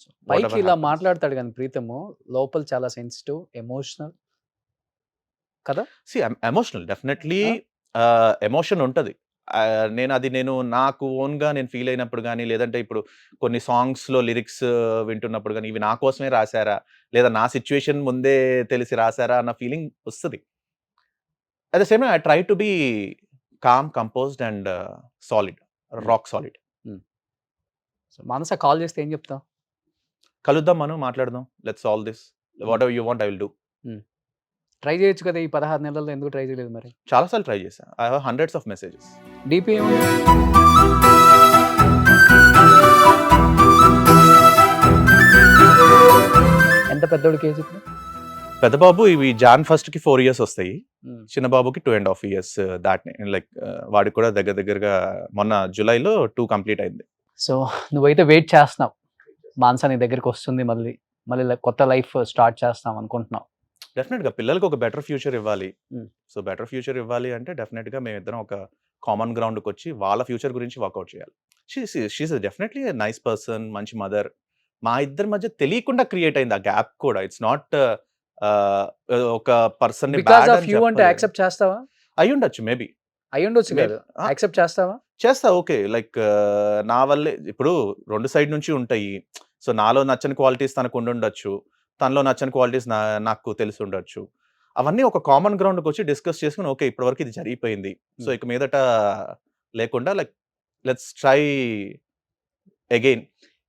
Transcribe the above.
What పైకి ever ఇలా happens. మాట్లాడతాడు గానీ ప్రీతము, లోపల చాలా సెన్సిటివ్, ఎమోషనల్ కదా? సీ ఎమోషనల్ డెఫినెట్‌లీ ఆ! ఎమోషన్ ఉంటది. నేను నాకు ఓన్‌గా నేను ఫీల్ అయినప్పుడు గాని, లేదంటే ఇప్పుడు కొన్ని సాంగ్స్‌లో లిరిక్స్ వింటున్నప్పుడు గాని, ఇవి నా కోసమే రాసారా? లేదా నా సిట్యుయేషన్ ముందే తెలిసి రాసారా? అన్న ఫీలింగ్ వస్తది. At the same time I try to be calm, composed and solid. Hmm. Rock solid. Hmm. So, Manasa call చేస్తే ఏం చెప్తావు? కలుద్దాం మనం మాట్లాడదాం. Let's solve this. Hmm. Whatever you want I will do. Hmm. Try చేయొచ్చు కదా! ఈ 16 నెలల్లో ఎందుకు ట్రై చేయలేదు మరి? చాలా సార్లు ట్రై చేశా. I have hundreds of messages. DP ఏముంది? ఎంత పెద్దోడికి ఏజ్ ఇప్పుడు? పెద్ద బాబు ఇవి జాన్ 1కి 4 ఇయర్స్ వస్తాయి. హ్మ్. చిన్న బాబుకి 2.5 ఇయర్స్ దాటినాయి. లైక్ వాడికి కూడా దగ్గరగా మొన్న జులైలో 2 కంప్లీట్ అయింది. సో, నువ్వైతే వెయిట్ చేస్తున్నావు. మానస నీ దగ్గరికొస్తుంది మళ్ళీ. మళ్ళీ కొత్త లైఫ్ స్టార్ట్ చేస్తాం అనుకుంటున్నావు. డెఫినిట్‌గా పిల్లలకి ఒక బెటర్ ఫ్యూచర్ ఇవ్వాలి. హ్మ్. సో, బెటర్ ఫ్యూచర్ ఇవ్వాలి అంటే డెఫినిట్‌గా మేమిద్దరం ఒక కామన్ గ్రౌండ్‌కొచ్చి వాళ్ళ ఫ్యూచర్ గురించి వర్కౌట్ చేయాలి. She is definitely a nice person. మంచి మదర్. మా ఇద్దరి మధ్య తెలియకుండా క్రియేట్ అయింది ఆ గ్యాప్ కూడా. ఇట్స్ నాట్ ఆహ్, ఒక పర్సన్‌ని బికాస్ బ్యాడ్ ఆఫ్ అని యూ అంటే చెప్పలేదు. యాక్సెప్ట్ చేస్తావా? అయ్యుండొచ్చు మేబీ. అయ్యుండొచ్చు మే కాదు. ఆ! యాక్సెప్ట్ చేస్తావా? చేస్తా ఓకే. లైక్ నా వల్లే ఇప్పుడు 2 సైడ్ నుంచి ఉంటాయి. సో, నాలో నచ్చని క్వాలిటీస్ తనకు ఉండుండొచ్చు. తనలో నచ్చని క్వాలిటీస్ నాకు తెలిసుండొచ్చు. అవన్నీ ఒక కామన్ గ్రౌండ్‌కొచ్చి డిస్కస్ చేసుకొని ఓకే. ఇప్పటివరకు ఇది జరిగిపోయింది. సో, హ్మ్. ఇక మీదట లేకుండా లైక్ లెట్స్ ట్రై అగైన్.